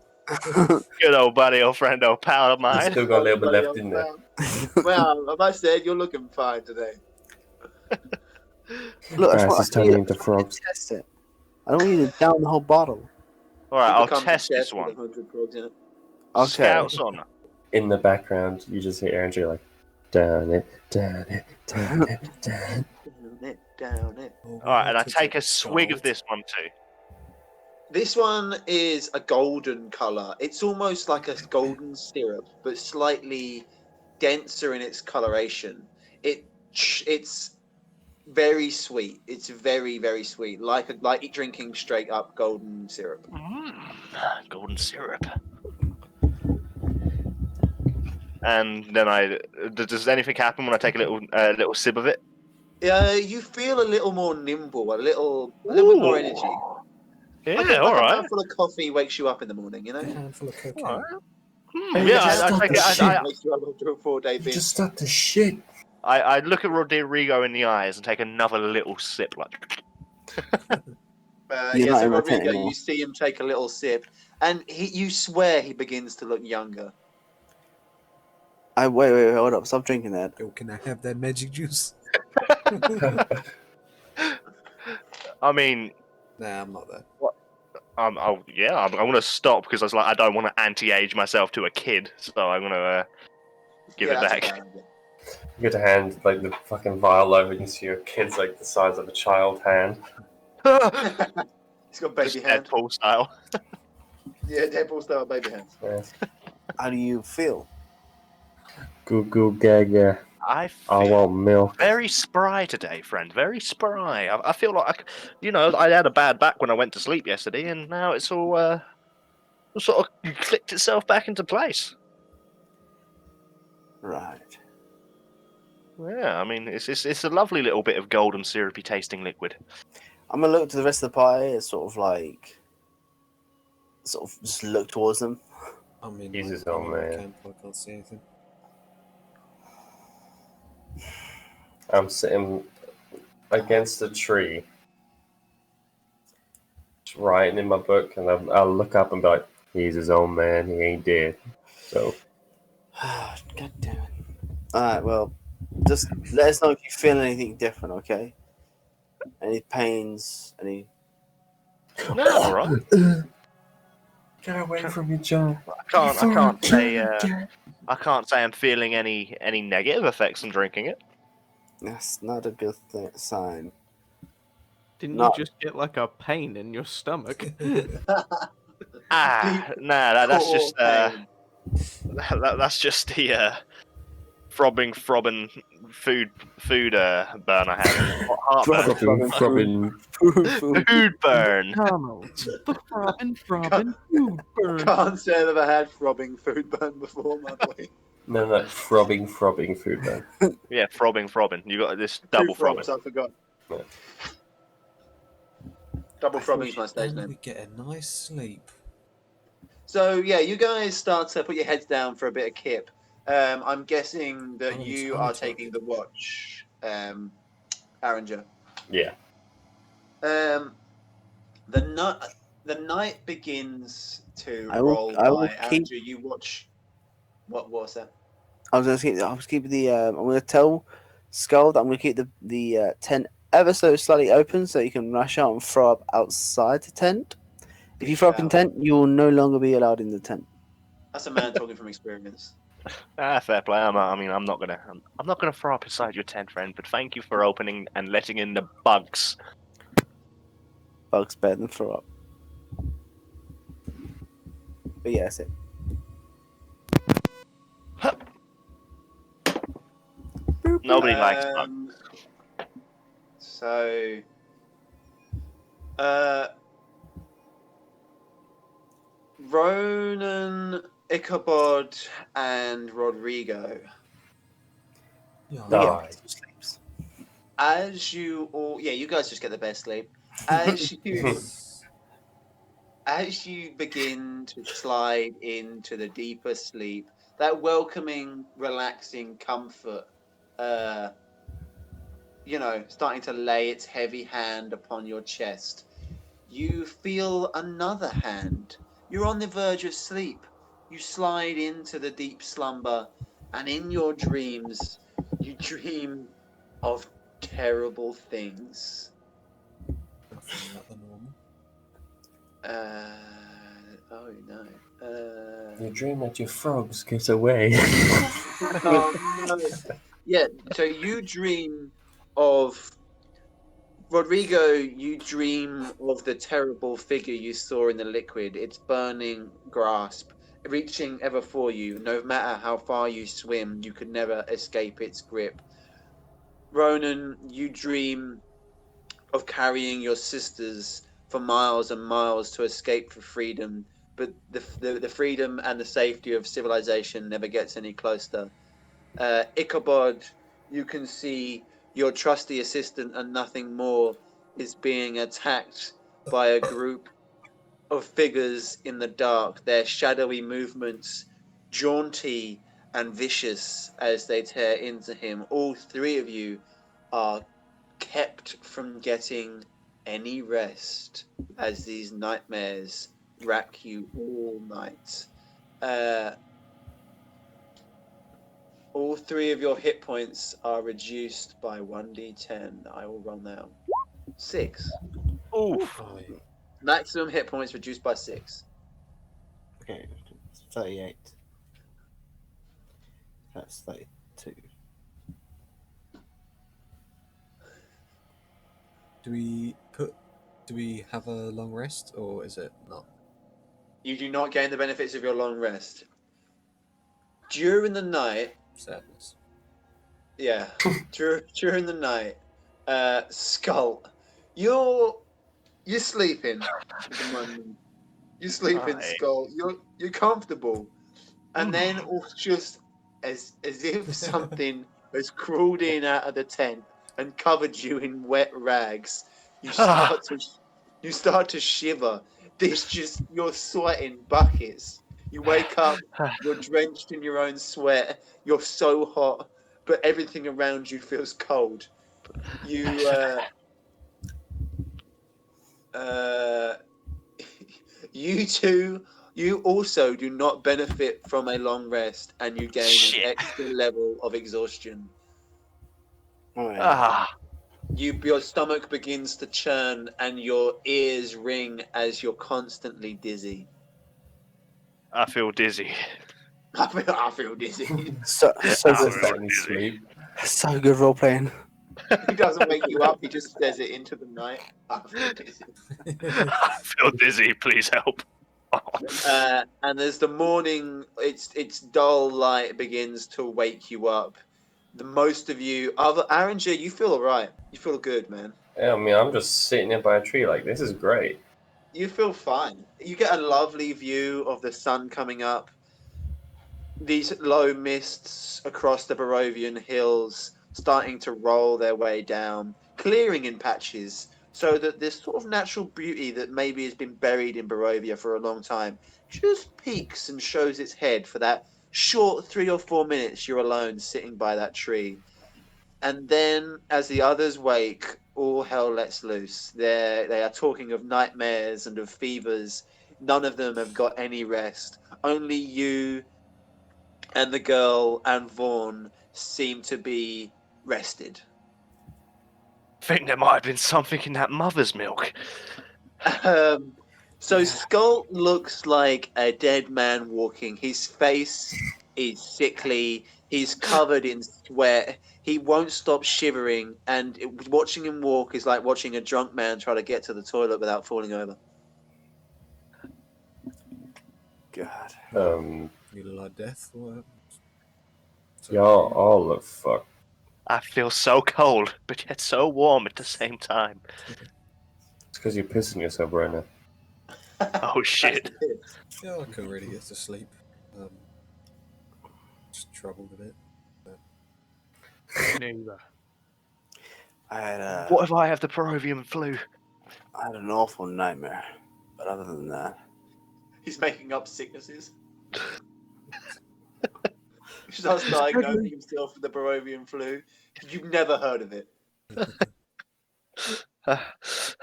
Good old buddy or friend or pal of I mine. still got a little bit left in there. Well, as I said, you're looking fine today. Look, I Grass is just turning want into you to frogs. test it. I don't want you to down the whole bottle. All right, You I'll become test obsessed this with one. 100 frogs in it. Okay. Scouts on. In the background, you just hear Andrew like, down it, down it, down it, down it. Down it. Oh, All right, and I to take the a swig of child. this one too. This one is a golden color. It's almost like a golden syrup, but slightly denser in its coloration. It's very sweet. It's very, very sweet, like drinking straight up golden syrup. Golden syrup. And then does anything happen when I take a little sip of it? You feel a little more nimble, a little bit more energy. Yeah, Like all a right. handful of coffee wakes you up in the morning, you know? A handful of cocaine. All right. Hey, Yeah, just I stop take the it. shit. Wakes you up after a 4-day You binge. just stop the shit. I look at Rodrigo in the eyes and take another little sip, like. You're Yeah, not so in my tent Rodrigo, anymore. you see him take a little sip, and you swear he begins to look younger. Wait, hold up. Stop drinking that. Yo, can I have that magic juice? I mean, Nah, I'm not there. I'm going to stop because I was like, I don't want to anti-age myself to a kid, so I'm going to give it that's a back. bad idea. You get to hand like the fucking vial over, and you see your kid's like the size of a child hand. He's got baby Just hands. Deadpool style. Yeah, Deadpool style baby hands. Yes. How do you feel? Goo goo gaga. I I feel want milk. very spry today, friend. Very spry. I feel like, I had a bad back when I went to sleep yesterday, and now it's all sort of clicked itself back into place. Right. Yeah, I mean, it's a lovely little bit of golden syrupy tasting liquid. I'm gonna look to the rest of the party and sort of just look towards them. I'm in He's my, his I'm own in my man. camp. I can't see anything. I'm sitting against a tree, just writing in my book, and I'll look up and be like, "He's his own man. He ain't dead." So God damn it. Alright, well, just let us know if you feel anything different, okay? Any pains, any. No, I'm all right. get away from me, John. I can't say I'm feeling any negative effects from drinking it. That's not a good sign. Didn't Not- you just get like a pain in your stomach? Ah, nah, that's Core just pain. that's just the throbbing food burn I had. Heartburn. Food burn. McDonald's. The throbbing food burn. Can't say I've ever had throbbing food burn before, my boy. No, throbbing food burn. Yeah, throbbing. You got this double Two throbs, throbbing. I forgot. Yeah. Double throbbing is my stage And name. we get a nice sleep. So yeah, you guys start to put your heads down for a bit of kip. I'm guessing that you are taking the watch, Arranger. Yeah. The night begins to I will- roll I will by. keep- Arranger, you watch. What was that? I was keep the. I'm gonna tell Skull that I'm gonna keep the tent ever so slightly open so you can rush out and throw up outside the tent. If you throw up in Shout. tent, you will no longer be allowed in the tent. That's a man talking from experience. Fair play. I'm not gonna throw up inside your tent, friend. But thank you for opening and letting in the bugs. Bugs better than throw up. But yeah, that's it. Nobody likes bugs. So, Ronan, Ichabod, and Rodrigo. Yeah, Die. Sleeps. As you all, yeah, you guys just get the best sleep. As you begin to slide into the deeper sleep, that welcoming, relaxing comfort, starting to lay its heavy hand upon your chest, you feel another hand. You're on the verge of sleep. You slide into the deep slumber, and in your dreams, you dream of terrible things. nothing out the normal. Oh no. You dream that your frogs get away. Oh, no. Yeah, so you dream of Rodrigo, you dream of the terrible figure you saw in the liquid, its burning grasp, reaching ever for you. No matter how far you swim, you could never escape its grip. Ronan, you dream of carrying your sisters for miles and miles to escape for freedom, but the freedom and the safety of civilization never gets any closer. Ichabod, you can see your trusty assistant and nothing more is being attacked by a group of figures in the dark, their shadowy movements jaunty and vicious as they tear into him. All three of you are kept from getting any rest as these nightmares rack you all night. All three of your hit points are reduced by 1d10. I will roll now. 6. Oof. Maximum hit points reduced by 6. Okay, 38. That's 32. Do we have a long rest, or is it not? You do not gain the benefits of your long rest. During the night, Sadness. yeah, during the night, Skull, you're sleeping at the moment. You're sleeping, Aye. Skull. You're comfortable, and then just as if something has crawled in out of the tent and covered you in wet rags. You start to shiver. You're sweating buckets. You wake up, you're drenched in your own sweat. You're so hot, but everything around you feels cold. You you two, you also do not benefit from a long rest, and you gain an Shit. extra level of exhaustion. Oh, yeah. Ah, Your stomach begins to churn, and your ears ring as you're constantly dizzy. I feel dizzy. I feel dizzy. So I good, feel Let me dizzy. sleep. so good role playing. He doesn't wake you up. He just says it into the night. I feel dizzy. I feel dizzy. Please help. And as the morning, its dull light begins to wake you up. The most of you, other Aringer, you feel alright. You feel good, man. Yeah, I mean, I'm just sitting here by a tree like, this is great. You feel fine. You get a lovely view of the sun coming up. These low mists across the Barovian hills starting to roll their way down, clearing in patches, so that this sort of natural beauty that maybe has been buried in Barovia for a long time just peeks and shows its head for that short 3 or 4 minutes you're alone sitting by that tree. And then, as the others wake, all hell lets loose. They are talking of nightmares and of fevers. None of them have got any rest. Only you and the girl and Vaughn seem to be rested. I think there might have been something in that mother's milk. So Skull looks like a dead man walking. His face is sickly. He's covered in sweat. He won't stop shivering, and watching him walk is like watching a drunk man try to get to the toilet without falling over. God. You look like death. What? Y'all all look fucked. I feel so cold, but yet so warm at the same time. It's because you're pissing yourself right now. Oh shit. Yeah, I couldn't really get to sleep. Just troubled a bit. Neither. I had What if I have the Peruvian flu? I had an awful nightmare, but other than that, He's making up sicknesses. He starts diagnosing himself with the Barovian flu. You've never heard of it.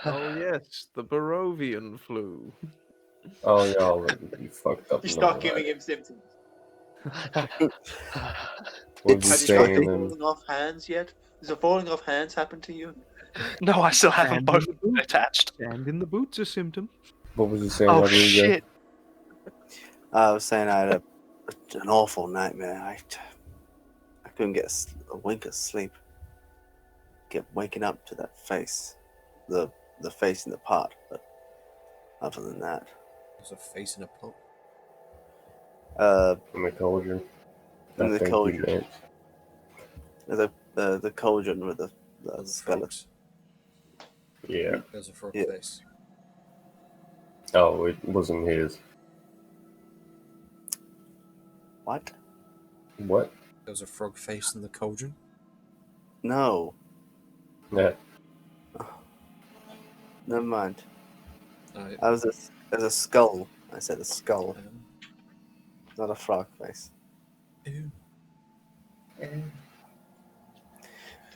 Oh yes, the Barovian flu. Oh, y'all you fucked up. You No start lie. giving him symptoms. What It's was Have he you tried saying? falling off hands yet? Has the falling off hands happened to you? No, I still have them And both in the boots. attached. And in the boots a symptom. What was he saying? Oh Rodrigo? shit. I was saying I had an awful nightmare. I couldn't get a wink of sleep. Kept waking up to that face, the face in the pot. But other than that, There's a face in a pot. In the cauldron. In I the think cauldron. he meant. the cauldron with the The skeleton. frogs. Yeah. There's a frog Yeah. face. Oh, it wasn't his. What? What? There was a frog face in the cauldron. No, Yeah. never mind. I, I was there's a skull. I said a skull, um, not a frog face. ew.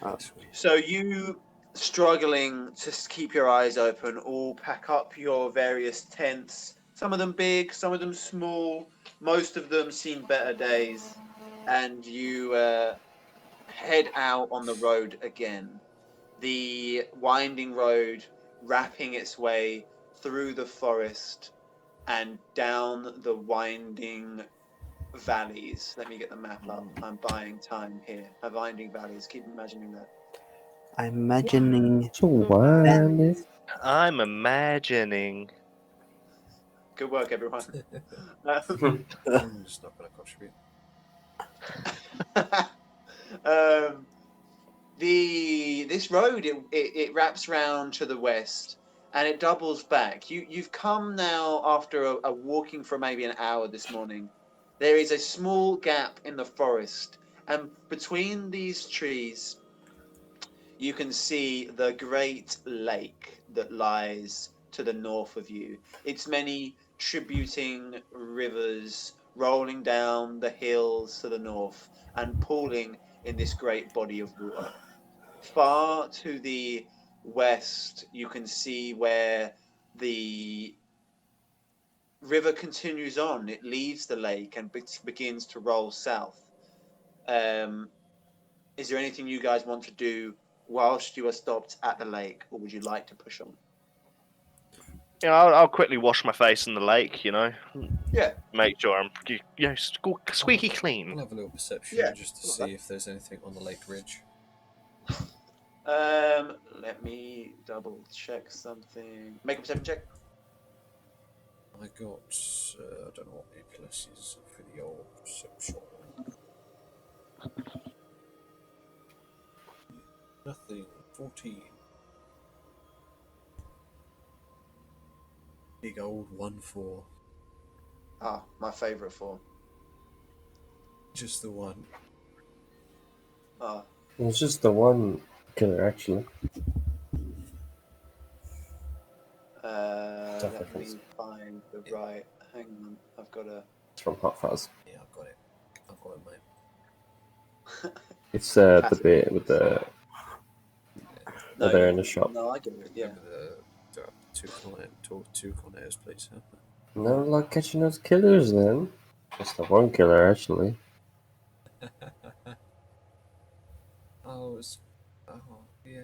Oh, So you, struggling to keep your eyes open, all pack up your various tents. Some of them big, some of them small. Most of them seen better days, and you head out on the road again. The winding road wrapping its way through the forest and down the winding valleys. Let me get the map up. I'm buying time here. Winding valleys. Keep imagining that. I'm imagining. I'm imagining. Good work, everyone. I'm just not going to contribute. This road it wraps round to the west and it doubles back. You've come now after a walking for maybe an hour this morning. There is a small gap in the forest, and between these trees, you can see the great lake that lies to the north of you. Its many tributing rivers rolling down the hills to the north and pooling in this great body of water. Far to the west, you can see where the river continues on. It leaves the lake and begins to roll south. Um, is there anything you guys want to do whilst you are stopped at the lake, or would you like to push on? You know, I'll quickly wash my face in the lake. You know, Yeah. make sure I'm squeaky clean. I'll have a little perception Yeah. just to see if there's anything on the lake ridge. Let me double check something. Make a perception check. I got, I don't know what my plus is for the old perception. Nothing. 14. Big old 1-4. Ah, my favourite form. Just the one. Ah, It was just the one killer, actually. let me Definitely. find the right. Hang on, I've got a. It's from Hot Fuzz. Yeah, I've got it. I've got it, mate. It's the Classic. bit with the No, they're in the shop. No, I get it. Yeah. Remember the two corners, please. Huh? Never like catching those killers then. Just the one killer, actually. Oh, yeah.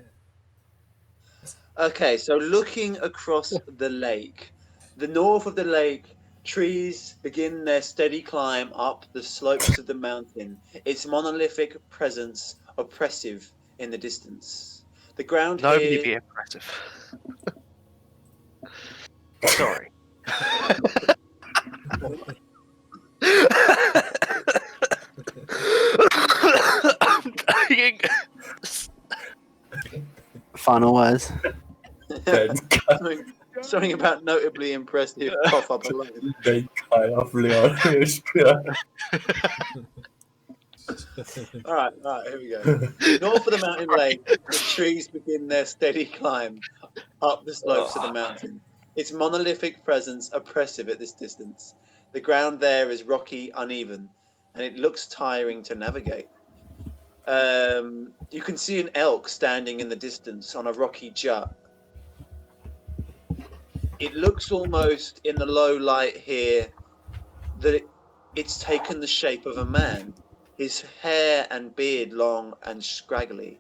Okay, so looking across the lake, the north of the lake, trees begin their steady climb up the slopes of the mountain, its monolithic presence oppressive in the distance. The ground Nobody here. be aggressive. Sorry. I'm dying. Final words. something about notably impressive cough up alone. They kind of Leon. All right, here we go. North of the mountain lake, the trees begin their steady climb up the slopes of the mountain. Its monolithic presence oppressive at this distance. The ground there is rocky, uneven, and it looks tiring to navigate. You can see an elk standing in the distance on a rocky jut. It looks almost in the low light here that it's taken the shape of a man. His hair and beard long and scraggly,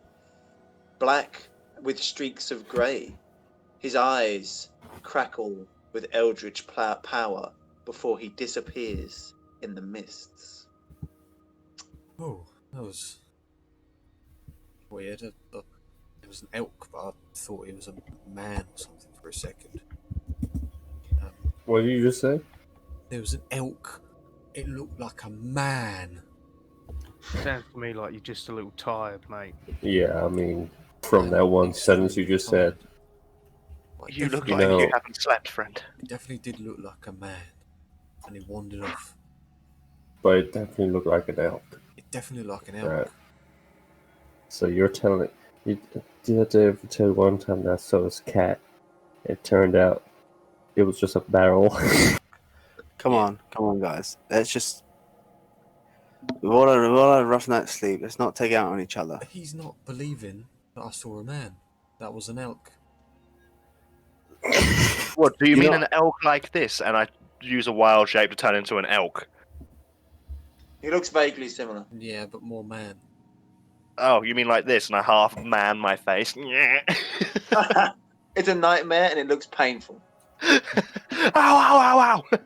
black with streaks of grey. His eyes crackle with eldritch power before he disappears in the mists. Oh, that was weird. It was an elk, but I thought he was a man or something for a second. What did you just say? There was an elk. It looked like a man. Sounds to me like you're just a little tired, mate. Yeah, I mean, from that one sentence you just said. Like, You look definitely- like know- you haven't slept, friend. It definitely did look like a man, and he wandered off. But it definitely looked like an elk. It definitely looked like an elk. Right. So you're telling you did I ever tell one time that I saw this cat? It turned out it was just a barrel. Come on, guys. Let's just. We've all had a rough night's sleep. Let's not take it out on each other. He's not believing that I saw a man. That was an elk. What, do you mean know- an elk like this, and I use a wild shape to turn into an elk? He looks vaguely similar. Yeah, but more man. Oh, you mean like this, and I half man my face? It's a nightmare and it looks painful. Ow, ow, ow, ow!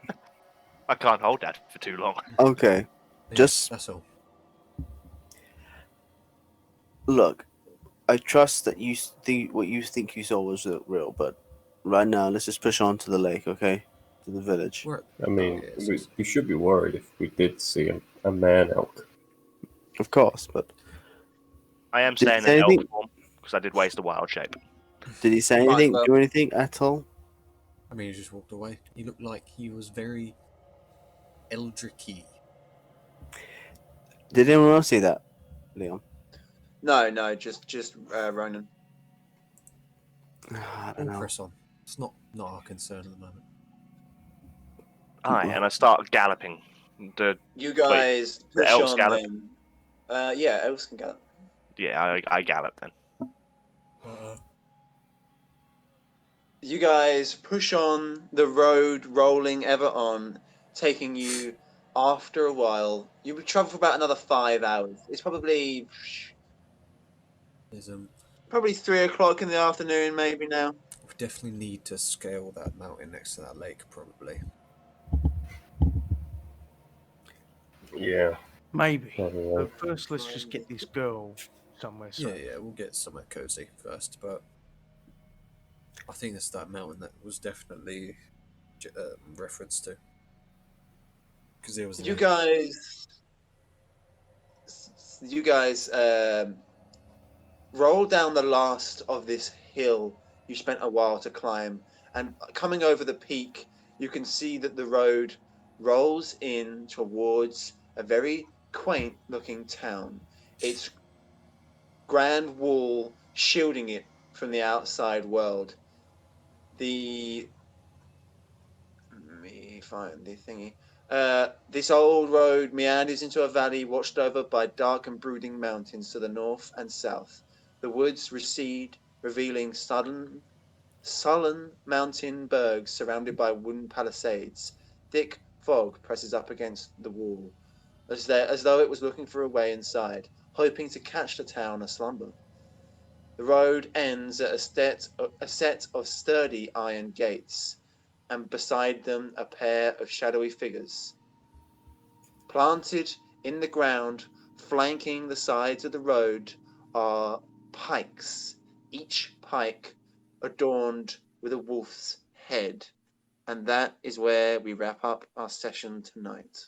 I can't hold that for too long. Okay, Yeah, Just- that's all. look. I trust that you think what you think you saw was real, but right now let's just push on to the lake, okay? To the village. We're- I mean, Oh, yeah, we should be worried if we did see a man elk. Of course, but I am Did he saying say an elk anything? form, because I did waste a wild shape. did he say Right, anything? well- Do anything at all? I mean, he just walked away. He looked like he was very eldritchy. Did anyone else see that, Leon? No, just Ronan. I don't We'll know. press on. It's not our concern at the moment. Aye, and I start galloping. You guys the push elves on gallop? then. Yeah, elves can gallop. Yeah, I gallop then. You guys push on the road, rolling ever on, taking you after a while. You would travel for about another 5 hours. It's probably There's 3 o'clock in the afternoon, maybe now. we definitely need to scale that mountain next to that lake, probably. Yeah, Maybe. probably. But first, let's just get this girl somewhere Yeah, safe. yeah, we'll get somewhere cozy first, but I think it's that mountain that was definitely reference to. Because there was You guys roll down the last of this hill you spent a while to climb, and coming over the peak, you can see that the road rolls in towards a very quaint looking town. Its grand wall shielding it from the outside world. Let me find the thingy. This old road meanders into a valley watched over by dark and brooding mountains to the north and south. The woods recede, revealing sullen mountain bergs surrounded by wooden palisades. Thick fog presses up against the wall, as though it was looking for a way inside, hoping to catch the town aslumber. The road ends at a set of sturdy iron gates, and beside them a pair of shadowy figures. Planted in the ground, flanking the sides of the road, are pikes, each pike adorned with a wolf's head. And that is where we wrap up our session tonight.